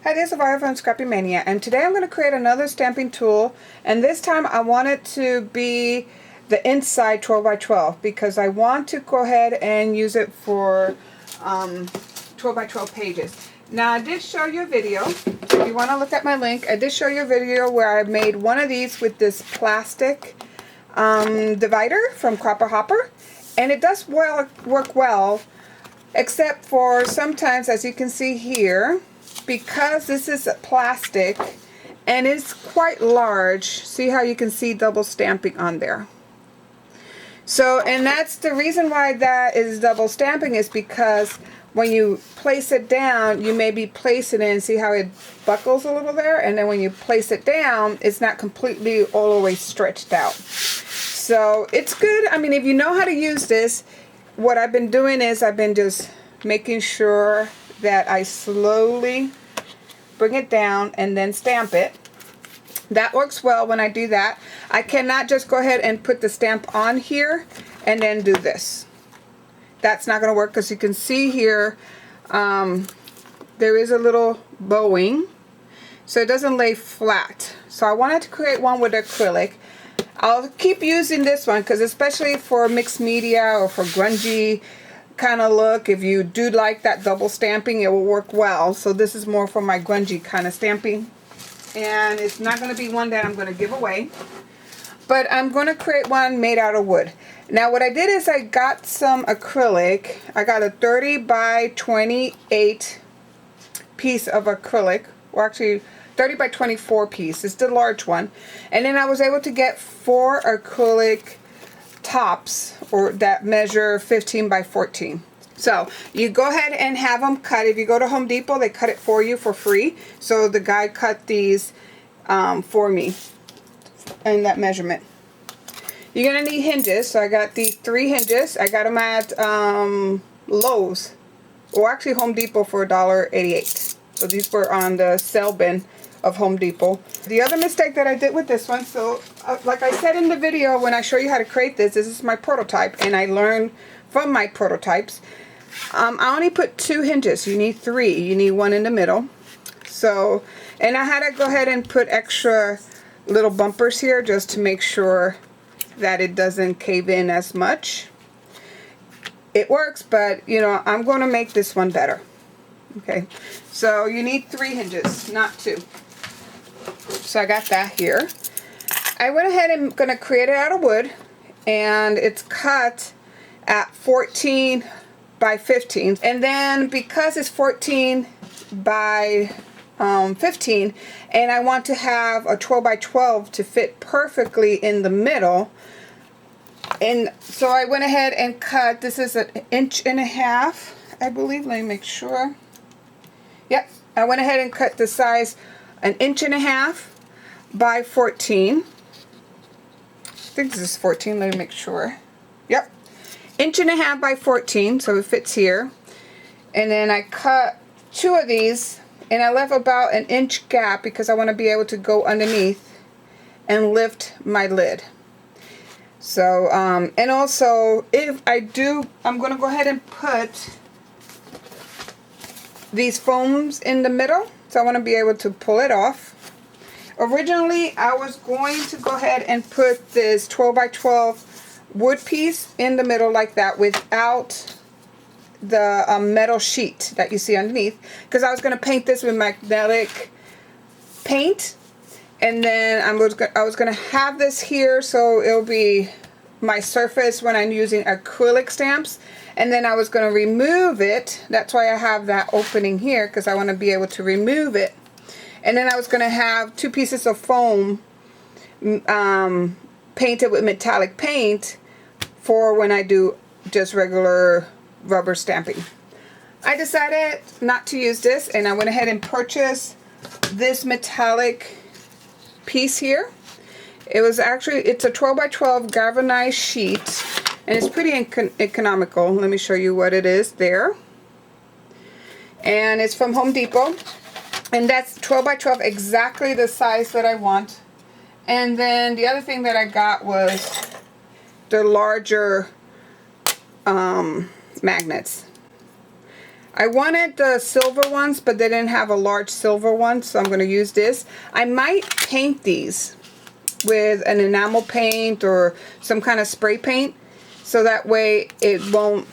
Hi, this is Elvira from Scrappy Mania, and today I'm going to create another stamping tool, and this time I want it to be the inside 12 by 12 because I want to go ahead and use it for 12 by 12 pages. Now I did show you a video, if you want to look at my link, I did show you a video where I made one of these with this plastic divider from Cropper Hopper, and it does work well, except for sometimes, as you can see here, because this is plastic and it's quite large, see how you can see double stamping on there. So, and that's the reason why that is double stamping, is because when you place it down, you may be placing it and see how it buckles a little there, and then when you place it down, it's not completely all the way stretched out. So it's good. I mean, if you know how to use this, what I've been doing is I've been just making sure that I slowly bring it down and then stamp it. That works well when I do that. I cannot just go ahead and put the stamp on here and then do this. That's not going to work, because you can see here there is a little bowing, so it doesn't lay flat. So I wanted to create one with acrylic. I'll keep using this one because especially for mixed media or for grungy kind of look, if you do like that double stamping, it will work well. So this is more for my grungy kind of stamping, and it's not going to be one that I'm going to give away, but I'm going to create one made out of wood. Now what I did is I got some acrylic. I got a 30 by 28 piece of acrylic, or actually 30 by 24 piece. It's the large one, and then I was able to get 4 acrylic tops, or that measure 15 by 14. So you go ahead and have them cut. If you go to Home Depot, they cut it for you for free. So the guy cut these for me in that measurement. You're gonna need hinges. So I got these 3 hinges. I got them at Lowe's, or actually Home Depot, for $1.88. So these were on the sale bin of Home Depot. The other mistake that I did with this one, so like I said in the video when I show you how to create this is my prototype, and I learned from my prototypes. I only put 2 hinges. You need 3. You need one in the middle. So, and I had to go ahead and put extra little bumpers here just to make sure that it doesn't cave in as much. It works, but you know, I'm going to make this one better. Okay, so you need 3 hinges, not 2. So I got that here. I went ahead and going to create it out of wood, and it's cut at 14 by 15. And then because it's 14 by 15, and I want to have a 12 by 12 to fit perfectly in the middle, and so I went ahead and cut, this is 1.5 inches, I believe. Let me make sure. Yep, I went ahead and cut the size 1.5 inches by 14. I think this is 14, let me make sure. Yep, 1.5 inches by 14, so it fits here. And then I cut 2 of these, and I left about 1 inch gap because I want to be able to go underneath and lift my lid. So, and also, if I do, I'm going to go ahead and put these foams in the middle, so I want to be able to pull it off. Originally, I was going to go ahead and put this 12 by 12 wood piece in the middle like that without the metal sheet that you see underneath, because I was going to paint this with magnetic paint, and then I was going to have this here so it'll be my surface when I'm using acrylic stamps. And then I was going to remove it. That's why I have that opening here, because I want to be able to remove it. And then I was going to have 2 pieces of foam painted with metallic paint for when I do just regular rubber stamping. I decided not to use this, and I went ahead and purchased this metallic piece here. It's a 12 by 12 galvanized sheet. And it's pretty economical. Let me show you what it is there. And it's from Home Depot. And that's 12 by 12, exactly the size that I want. And then the other thing that I got was the larger magnets. I wanted the silver ones, but they didn't have a large silver one, so I'm going to use this. I might paint these with an enamel paint or some kind of spray paint, so that way the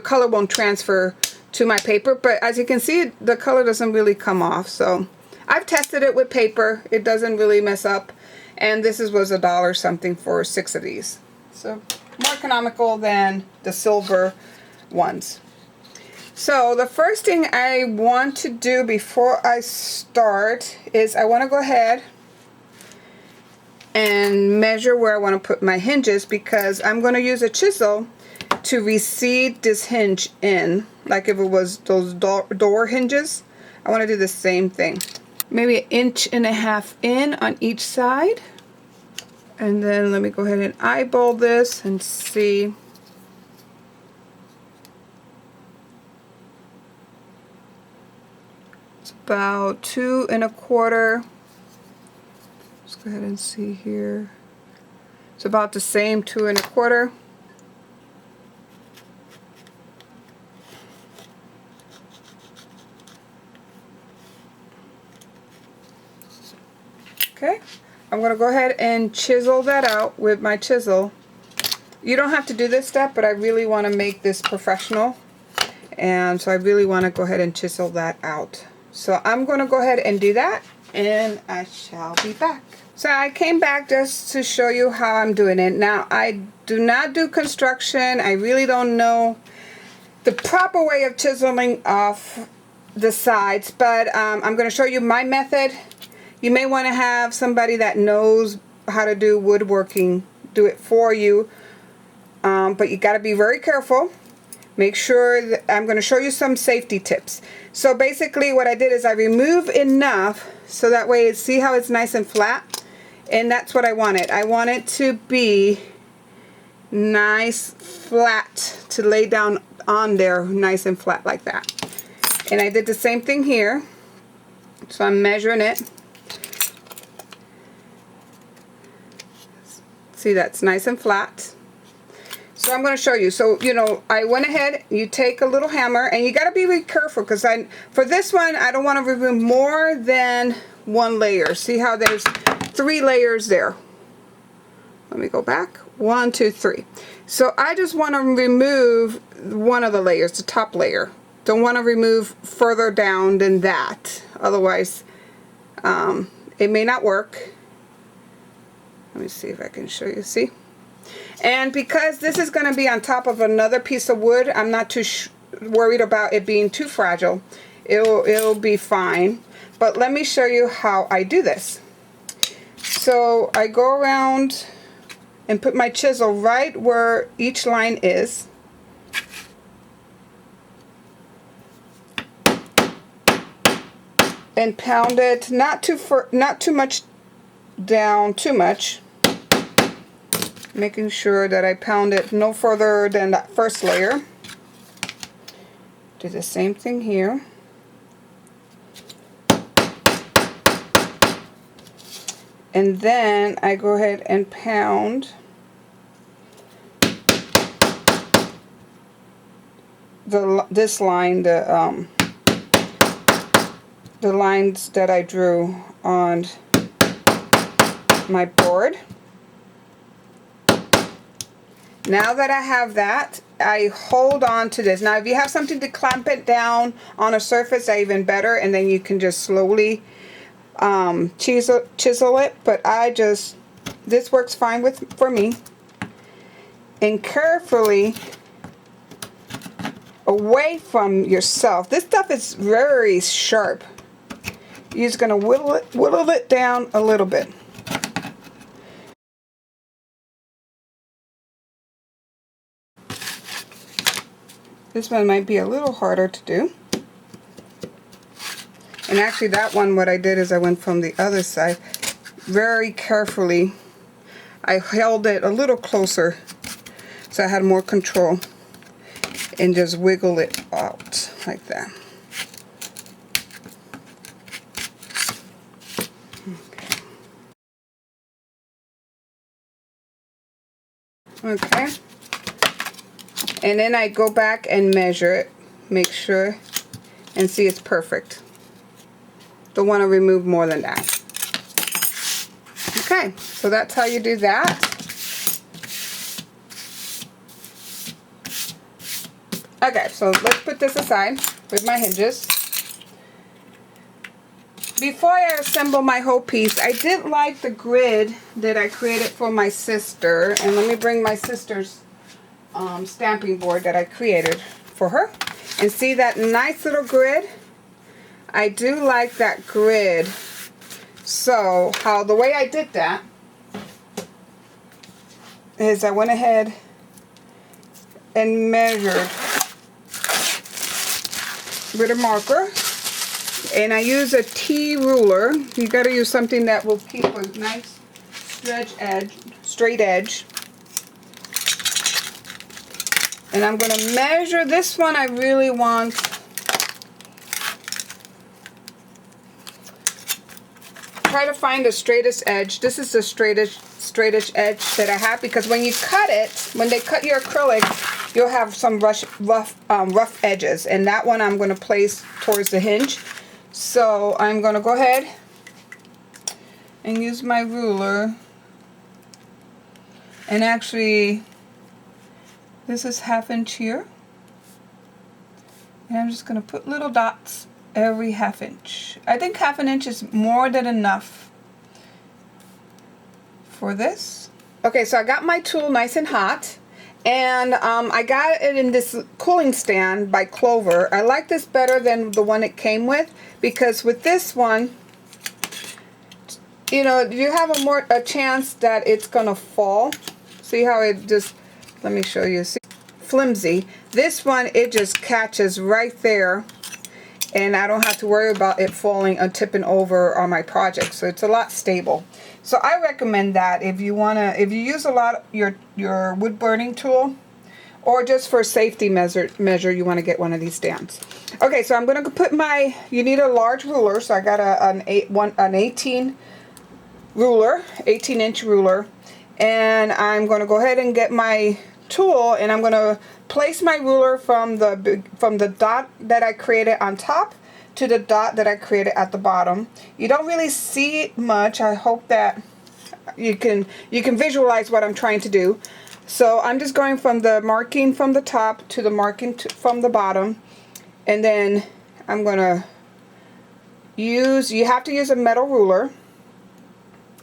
color won't transfer to my paper. But as you can see, the color doesn't really come off. So I've tested it with paper. It doesn't really mess up. And this was $1 something for 6 of these. So more economical than the silver ones. So the first thing I want to do before I start is I want to go ahead and measure where I want to put my hinges, because I'm going to use a chisel to recede this hinge in, like if it was those door hinges. I want to do the same thing. Maybe 1.5 inches in on each side. And then let me go ahead and eyeball this and see. It's about 2 1/4. Let's go ahead and see here. It's about the same, 2 1/4. Okay, I'm going to go ahead and chisel that out with my chisel. You don't have to do this step, but I really want to make this professional, and so I really want to go ahead and chisel that out. So I'm going to go ahead and do that, and I shall be back. So I came back just to show you how I'm doing it. Now, I do not do construction. I really don't know the proper way of chiseling off the sides, but I'm going to show you my method. You may want to have somebody that knows how to do woodworking do it for you, but you got to be very careful. Make sure that I'm going to show you some safety tips. So basically what I did is I remove enough so that way, see how it's nice and flat? And that's what I wanted. I want it to be nice flat, to lay down on there nice and flat like that. And I did the same thing here. So I'm measuring it. See, that's nice and flat. So I'm going to show you. So, you know, I went ahead, you take a little hammer, and you got to be really careful, because for this one, I don't want to remove more than 1 layer. See how there's 3 layers there. Let me go back. 1, 2, 3. So I just want to remove one of the layers, the top layer. Don't want to remove further down than that. Otherwise, it may not work. Let me see if I can show you. See? And because this is going to be on top of another piece of wood, I'm not too worried about it being too fragile. It'll be fine. But let me show you how I do this. So I go around and put my chisel right where each line is. And pound it, not too much down, too much. Making sure that I pound it no further than that first layer. Do the same thing here. And then I go ahead and pound this line, the lines that I drew on my board. Now that I have that, I hold on to this. Now if you have something to clamp it down on a surface, that's even better, and then you can just slowly chisel it. But this works fine for me. And carefully, away from yourself. This stuff is very sharp. You're just going to whittle it down a little bit. This one might be a little harder to do. And actually that one, what I did is I went from the other side. Very carefully, I held it a little closer so I had more control, and just wiggle it out like that. Okay. And then I go back and measure it. make sure and see it's perfect. Don't want to remove more than that. Okay, so that's how you do that. Okay, so let's put this aside with my hinges. Before I assemble my whole piece, I did like the grid that I created for my sister. And let me bring my sister's stamping board that I created for her. And see that nice little grid? I do like that grid. So, the way I did that is I went ahead and measured with a marker. And I use a T ruler. You got to use something that will keep a nice straight edge. And I'm going to measure this one. I really want try to find the straightest edge. This is the straightest edge that I have, because when you cut it, when they cut your acrylic, you'll have some rough edges. And that one I'm going to place towards the hinge. So I'm going to go ahead and use my ruler, and actually this is 1/2 inch here, and I'm just going to put little dots every 1/2 inch. I think 1/2 inch is more than enough for this. Okay, so I got my tool nice and hot, and I got it in this cooling stand by Clover. I like this better than the one it came with, because with this one, you know, you have a chance that it's gonna fall. See how it just, let me show you, see, flimsy. This one, it just catches right there, and I don't have to worry about it falling or tipping over on my project. So it's a lot stable. So I recommend that if you use a lot your wood burning tool, or just for safety measure, you want to get one of these stands. Okay, so I'm going to put you need a large ruler, so I got an 18 ruler, 18-inch ruler, and I'm going to go ahead and get my tool, and I'm going to place my ruler from the dot that I created on top to the dot that I created at the bottom. You don't really see it much. I hope that you can visualize what I'm trying to do. So I'm just going from the marking from the top to the marking from the bottom, and then I'm gonna you have to use a metal ruler.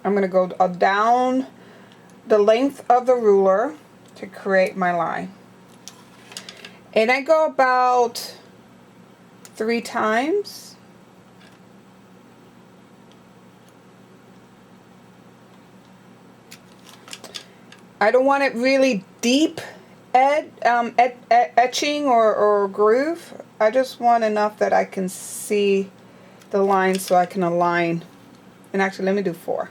I'm gonna go down the length of the ruler to create my line, and I go about 3 times. I don't want it really deep etching or groove. I just want enough that I can see the line so I can align. And actually, let me do 4.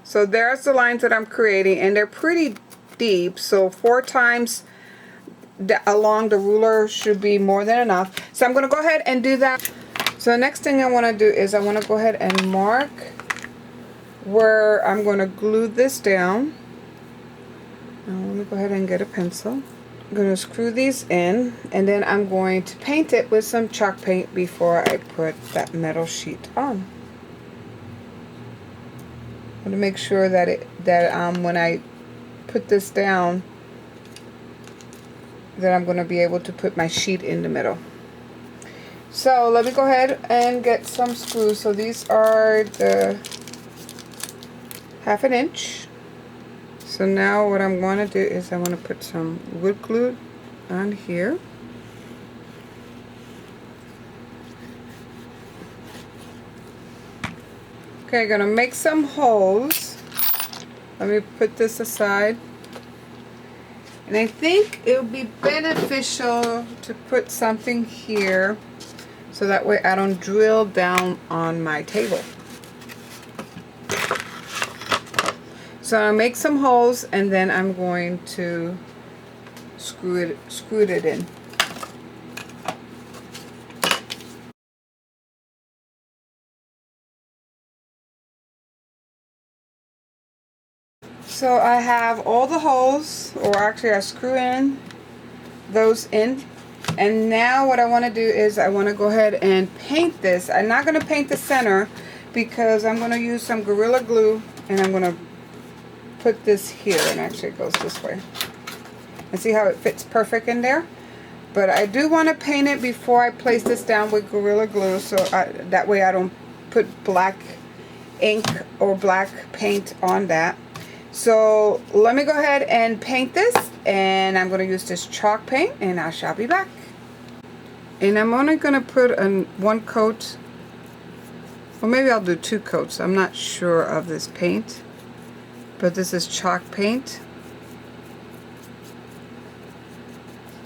So there's the lines that I'm creating, and they're pretty deep. So 4 times along the ruler should be more than enough. So I'm going to go ahead and do that. So the next thing I want to do is I want to go ahead and mark where I'm going to glue this down. Now let me go ahead and get a pencil. I'm going to screw these in, and then I'm going to paint it with some chalk paint before I put that metal sheet on. I want to make sure that when I put this down, that I'm going to be able to put my sheet in the middle. So let me go ahead and get some screws. So these are the 1/2 inch. So now what I'm going to do is I want to put some wood glue on here. Okay, I'm going to make some holes. Let me put this aside. And I think it would be beneficial to put something here so that way I don't drill down on my table. So I'll make some holes, and then I'm going to screw it in. So I have all the holes, or actually I screw in those in. And now what I want to do is I want to go ahead and paint this. I'm not going to paint the center because I'm going to use some Gorilla Glue, and I'm going to put this here, and actually it goes this way. And see how it fits perfect in there? But I do want to paint it before I place this down with Gorilla Glue, so that way I don't put black ink or black paint on that. So let me go ahead and paint this, and I'm going to use this chalk paint, and I shall be back. And I'm only going to put one coat, or maybe I'll do 2 coats. I'm not sure of this paint, but this is chalk paint.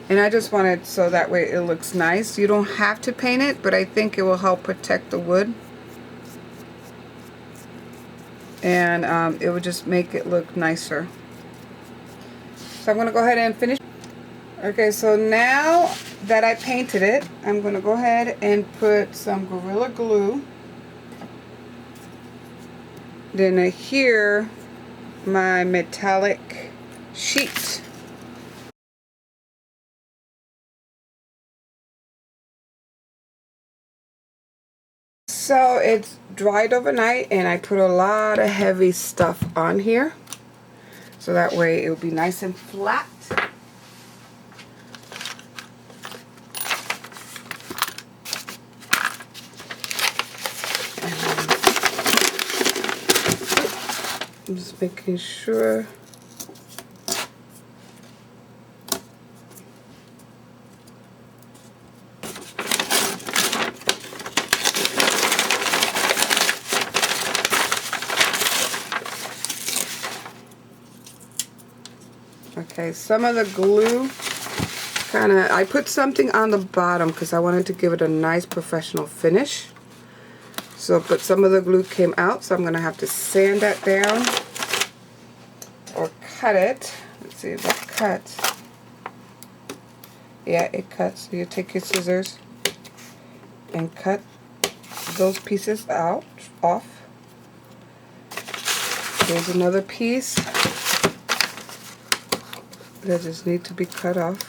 And I just want it so that way it looks nice. You don't have to paint it, but I think it will help protect the wood. And it would just make it look nicer. So I'm going to go ahead and finish. Okay, so now that I painted it, I'm going to go ahead and put some Gorilla Glue. Then here, my metallic sheet. So it's dried overnight, and I put a lot of heavy stuff on here. So that way it will be nice and flat. I'm just making sure. Okay, some of the glue I put something on the bottom because I wanted to give it a nice professional finish. So, but some of the glue came out, so I'm going to have to sand that down or cut it. Let's see if that cuts. Yeah, it cuts. So you take your scissors and cut those pieces off. Here's another piece that just need to be cut off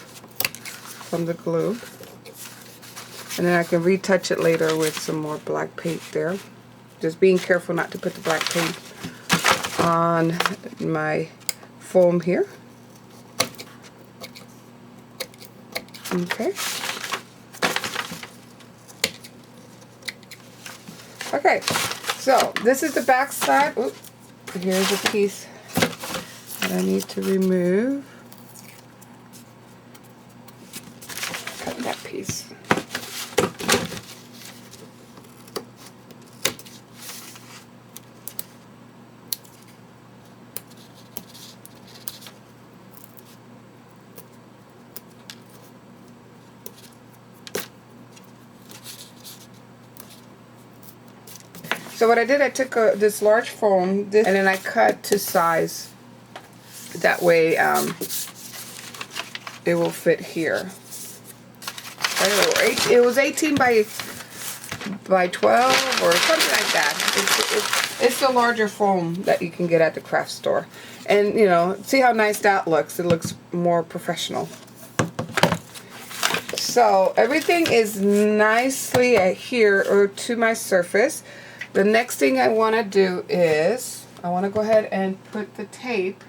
from the glue. And then I can retouch it later with some more black paint there. Just being careful not to put the black paint on my foam here. Okay. Okay, so this is the back side. Oops, here's a piece that I need to remove. Cut that piece. So what I did, I took this large foam, and then I cut to size. That way it will fit here. It was 18 by 12 or something like that. It's the larger foam that you can get at the craft store. And you know, see how nice that looks. It looks more professional. So everything is nicely adhered to my surface. The next thing I want to do is I want to go ahead and put the tape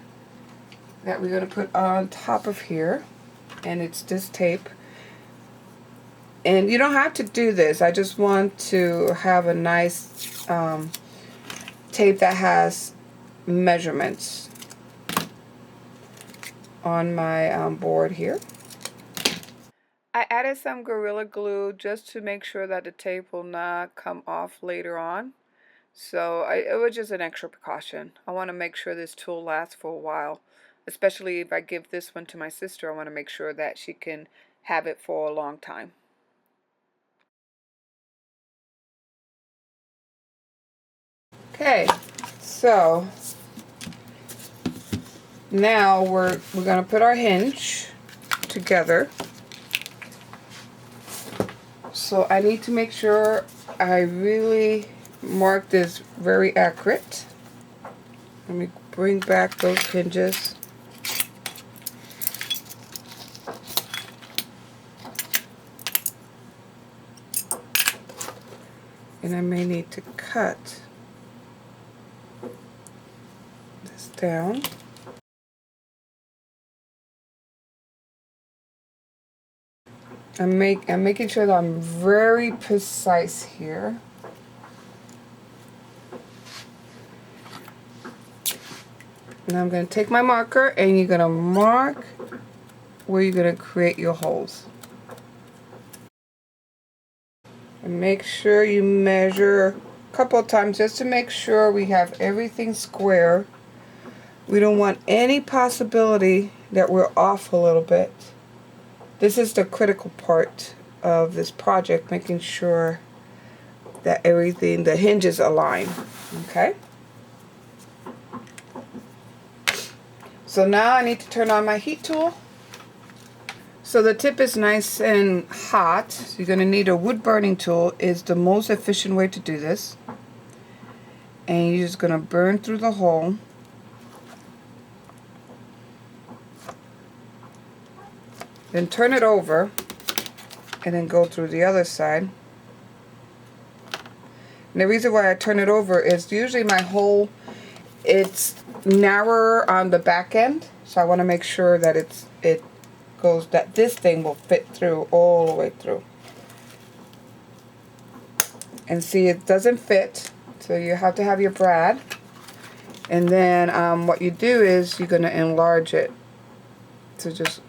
that we're going to put on top of here, and it's this tape. And you don't have to do this. I just want to have a nice tape that has measurements on my board here. I added some Gorilla Glue just to make sure that the tape will not come off later on. So it was just an extra precaution. I want to make sure this tool lasts for a while. Especially if I give this one to my sister, I want to make sure that she can have it for a long time. Okay, so now we're going to put our hinge together. So I need to make sure I really mark this very accurate. Let me bring back those hinges. and I may need to cut this down. I'm making sure that I'm very precise here. And I'm going to take my marker, and you're going to mark where you're going to create your holes. And make sure you measure a couple of times just to make sure we have everything square. We don't want any possibility that we're off a little bit. This is the critical part of this project, making sure that everything, the hinges align. Okay? So now I need to turn on my heat tool. So the tip is nice and hot. So you're going to need a wood burning tool. Is the most efficient way to do this. And you're just going to burn through the hole. Then turn it over and then go through the other side. And the reason why I turn it over is usually my hole, it's narrower on the back end, so I want to make sure that that this thing will fit through all the way through. And see, it doesn't fit, so you have to have your brad. And then what you do is you're going to enlarge it. So just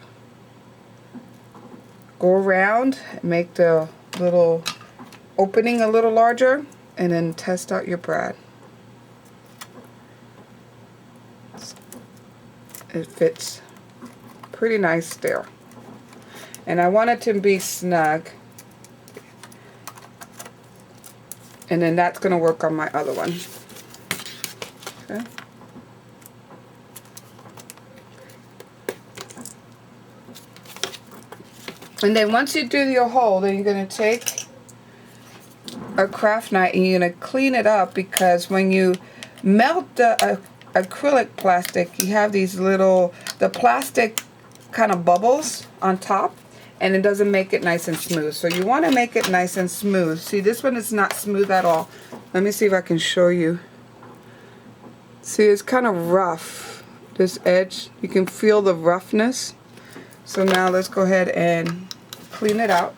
go around, make the little opening a little larger, and then test out your brad. It fits pretty nice there. And I want it to be snug. And then that's going to work on my other one. Okay. And then once you do your hole, then you're going to take a craft knife and you're going to clean it up, because when you melt the acrylic plastic, you have these little, the plastic kind of bubbles on top, and it doesn't make it nice and smooth. So you want to make it nice and smooth. See, this one is not smooth at all. Let me see if I can show you. See, it's kind of rough, this edge. You can feel the roughness. So now let's go ahead and clean it out.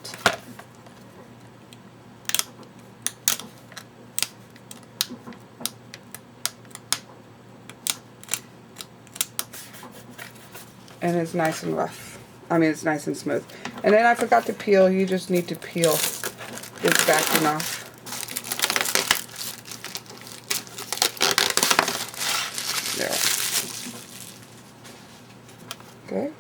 And it's nice and rough. I mean, it's nice and smooth. And then I forgot to peel. You just need to peel this backing off. There. Okay.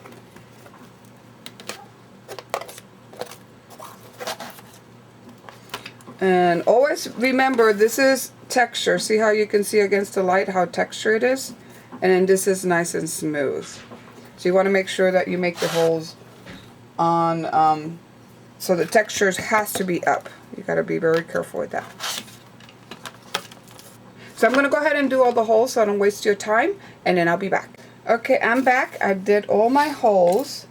And always remember, this is texture. See how you can see against the light how texture it is? And then this is nice and smooth. So you want to make sure that you make the holes on, so the textures has to be up. You got to be very careful with that. So I'm going to go ahead and do all the holes so I don't waste your time, and then I'll be back. Okay, I'm back. I did all my holes.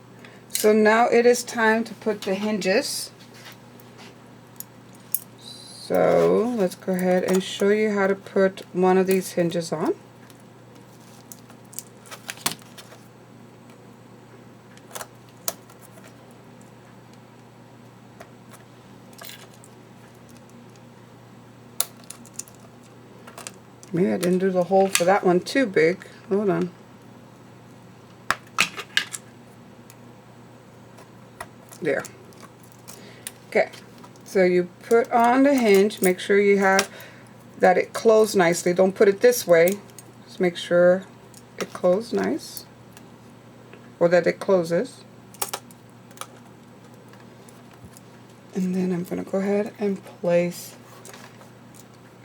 So now it is time to put the hinges. So let's go ahead and show you how to put one of these hinges on. Maybe I didn't do the hole for that one too big. Hold on. There. Okay. So you put on the hinge. Make sure you have that it closed nicely. Don't put it this way. Just make sure it closed nice. Or that it closes. And then I'm going to go ahead and place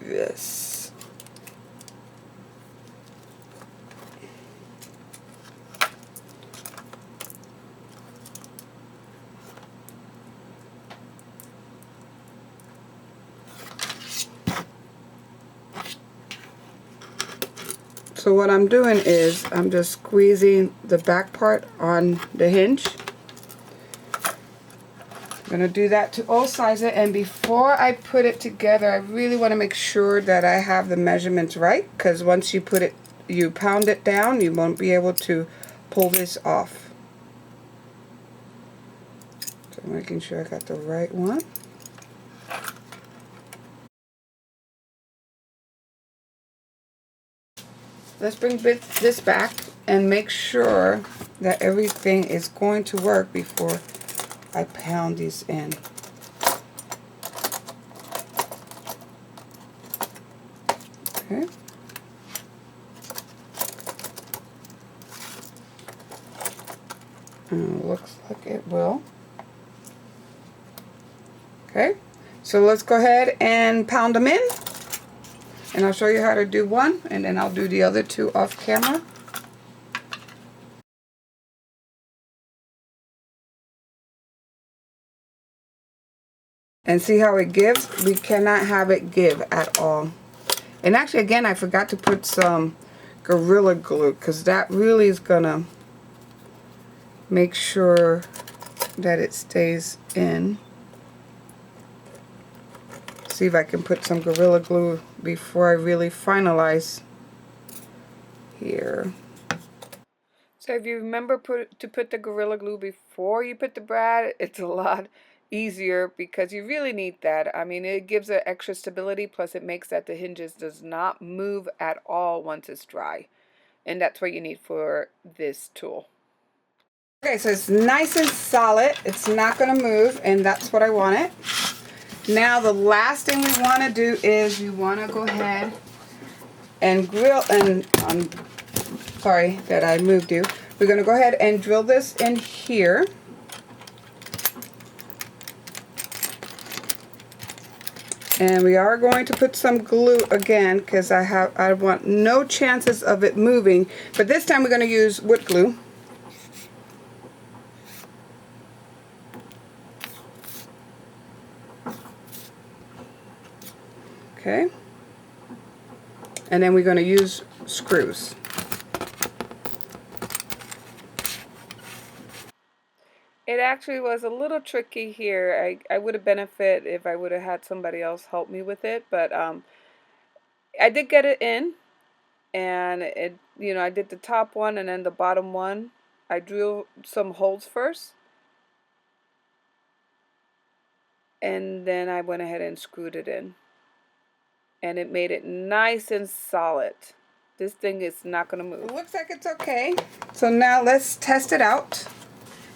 this. So what I'm doing is I'm just squeezing the back part on the hinge. I'm going to do that to all sides. And before I put it together, I really want to make sure that I have the measurements right, because once you put it, you pound it down, you won't be able to pull this off. So making sure I got the right one. Let's bring this back and make sure that everything is going to work before I pound these in. Okay. And it looks like it will. Okay. So let's go ahead and pound them in. And I'll show you how to do one, and then I'll do the other two off camera. And see how it gives? We cannot have it give at all. And actually, again, I forgot to put some Gorilla Glue, because that really is gonna make sure that it stays in. See if I can put some Gorilla Glue before I really finalize here. So if you remember to put the Gorilla Glue before you put the brad, it's a lot easier because you really need that. I mean, it gives it extra stability, plus it makes that the hinges does not move at all once it's dry. And that's what you need for this tool. Okay, so it's nice and solid. It's not going to move, and that's what I wanted. Now the last thing we want to do is we want to go ahead and grill, and sorry that I moved you. We're going to go ahead and drill this in here. And we are going to put some glue again because I want no chances of it moving. But this time we're going to use wood glue. Okay. And then we're going to use screws. It actually was a little tricky here. I would have benefited if I would have had somebody else help me with it, but I did get it in, and it, you know, I did the top one and then the bottom one. I drew some holes first, and then I went ahead and screwed it in, and it made it nice and solid. This thing is not going to move. It looks like it's okay. So now let's test it out.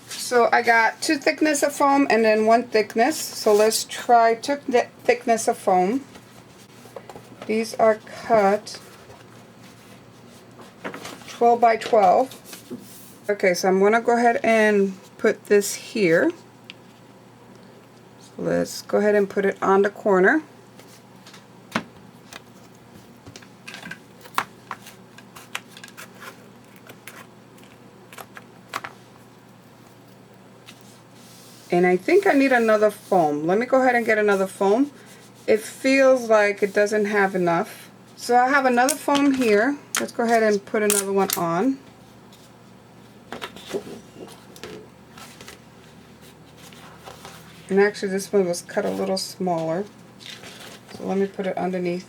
So I got 2 thickness of foam and then 1 thickness. So let's try 2 thickness of foam. These are cut 12 by 12. Okay, so I'm going to go ahead and put this here. So let's go ahead and put it on the corner. And I think I need another foam. Let me go ahead and get another foam. It feels like it doesn't have enough. So I have another foam here. Let's go ahead and put another one on. And actually this one was cut a little smaller. So let me put it underneath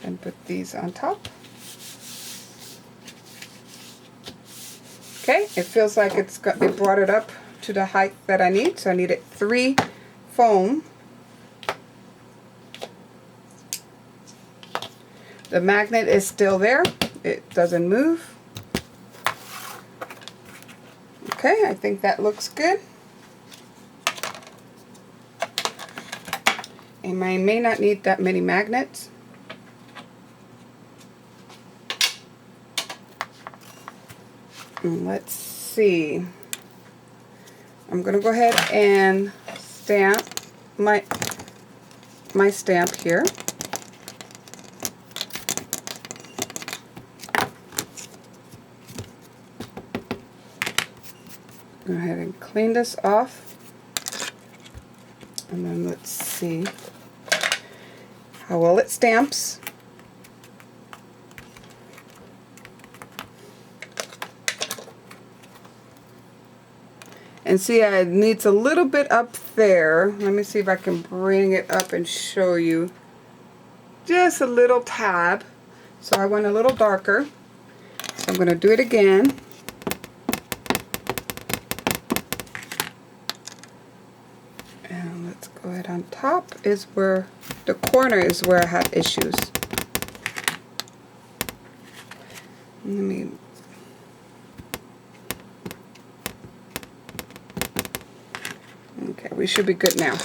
and put these on top. Okay, it feels like it brought it up to the height that I need. So I needed 3 foam. The magnet is still there. It doesn't move. Okay, I think that looks good. And I may not need that many magnets. And let's see. I'm going to go ahead and stamp my stamp here. Go ahead and clean this off. And then let's see how well it stamps. And see, it needs a little bit up there. Let me see if I can bring it up and show you. Just a little tab. So I went a little darker. So I'm going to do it again. And let's go ahead. On top is where the corner is where I have issues. Let me. Okay, we should be good now.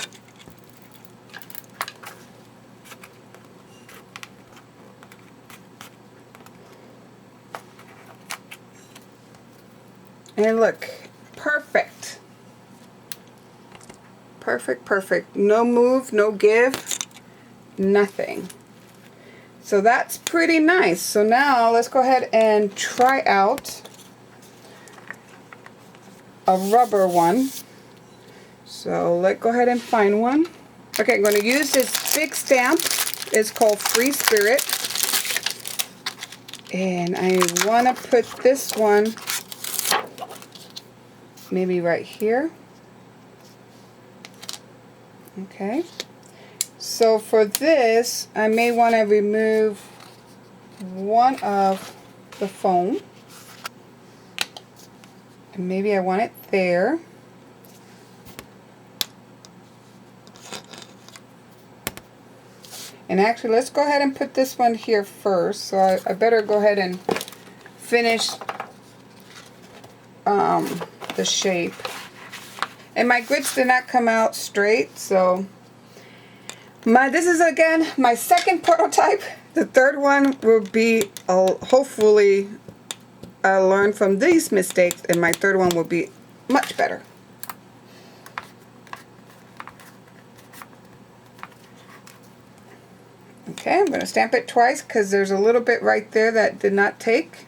And look, perfect. Perfect, perfect. No move, no give, nothing. So that's pretty nice. So now let's go ahead and try out a rubber one. So let's go ahead and find one. Okay, I'm going to use this big stamp. It's called Free Spirit. And I want to put this one maybe right here. Okay. So for this, I may want to remove one of the foam. And maybe I want it there. And actually, let's go ahead and put this one here first. So I better go ahead and finish the shape. And my grits did not come out straight, so this is again my second prototype. The third one will be hopefully I learn from these mistakes, and my third one will be much better. Okay, I'm going to stamp it twice because there's a little bit right there that did not take.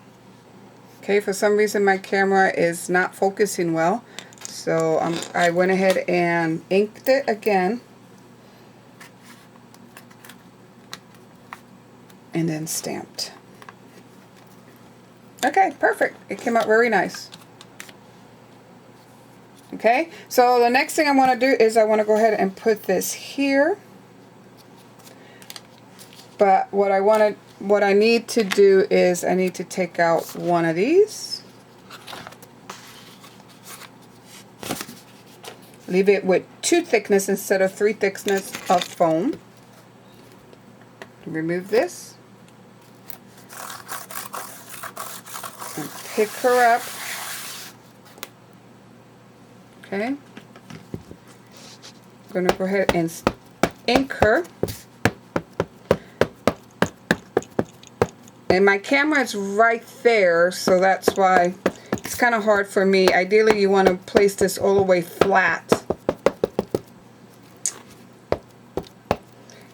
Okay, for some reason my camera is not focusing well. So I went ahead and inked it again. And then stamped. Okay, perfect. It came out very nice. Okay, so the next thing I want to do is I want to go ahead and put this here. But what I need to do is I need to take out one of these. Leave it with 2 thickness instead of 3 thickness of foam. Remove this. And pick her up. Okay. I'm going to go ahead and ink her. And my camera is right there, so that's why it's kind of hard for me. Ideally, you want to place this all the way flat.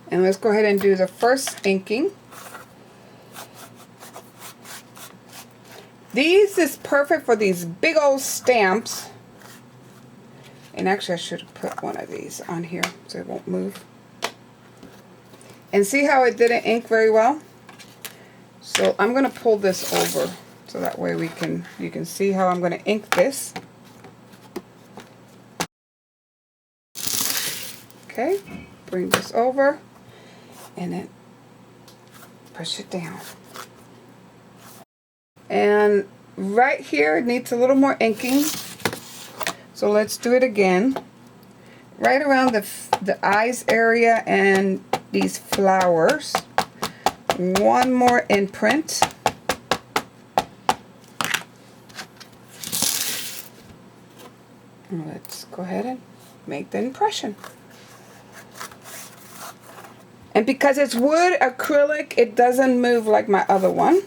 And let's go ahead and do the first inking. These is perfect for these big old stamps. And actually, I should have put one of these on here so it won't move. And see how it didn't ink very well? So I'm going to pull this over so that way you can see how I'm going to ink this. Okay, bring this over and then push it down. And right here it needs a little more inking. So let's do it again. Right around the eyes area and these flowers. One more imprint. Let's go ahead and make the impression. And because it's wood acrylic, it doesn't move like my other one.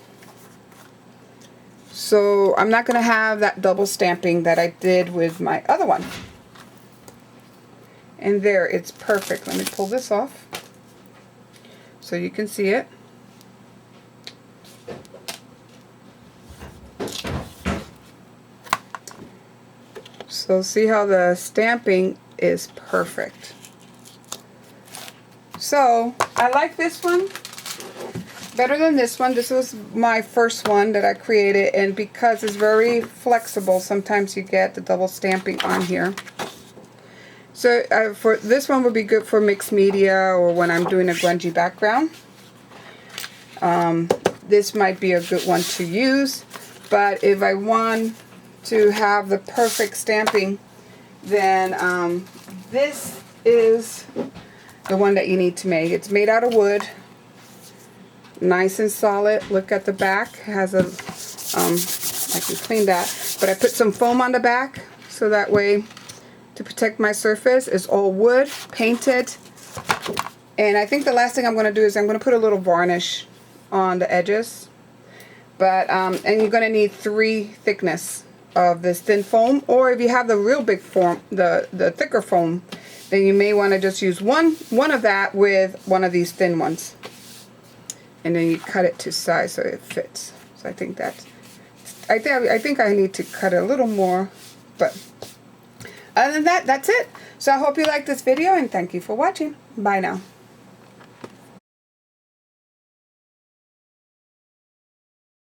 So I'm not going to have that double stamping that I did with my other one. And there, it's perfect. Let me pull this off so you can see it. So see how the stamping is perfect. So I like this one. better than this one. This was my first one that I created, and because it's very flexible, sometimes you get the double stamping on here. So for this one would be good for mixed media or when I'm doing a grungy background. This might be a good one to use, but if I want to have the perfect stamping, then this is the one that you need to make. It's made out of wood, nice and solid. Look at the back. It has a I can clean that, but I put some foam on the back so that way to protect my surface. It's all wood, painted. And I think the last thing I'm going to do is I'm going to put a little varnish on the edges. But and you're going to need 3 thickness of this thin foam, or if you have the real big foam, the thicker foam, then you may want to just use one of that with one of these thin ones. And then you cut it to size so it fits. So I think that I think I need to cut it a little more, but other than that, that's it. So I hope you liked this video, and thank you for watching. Bye now.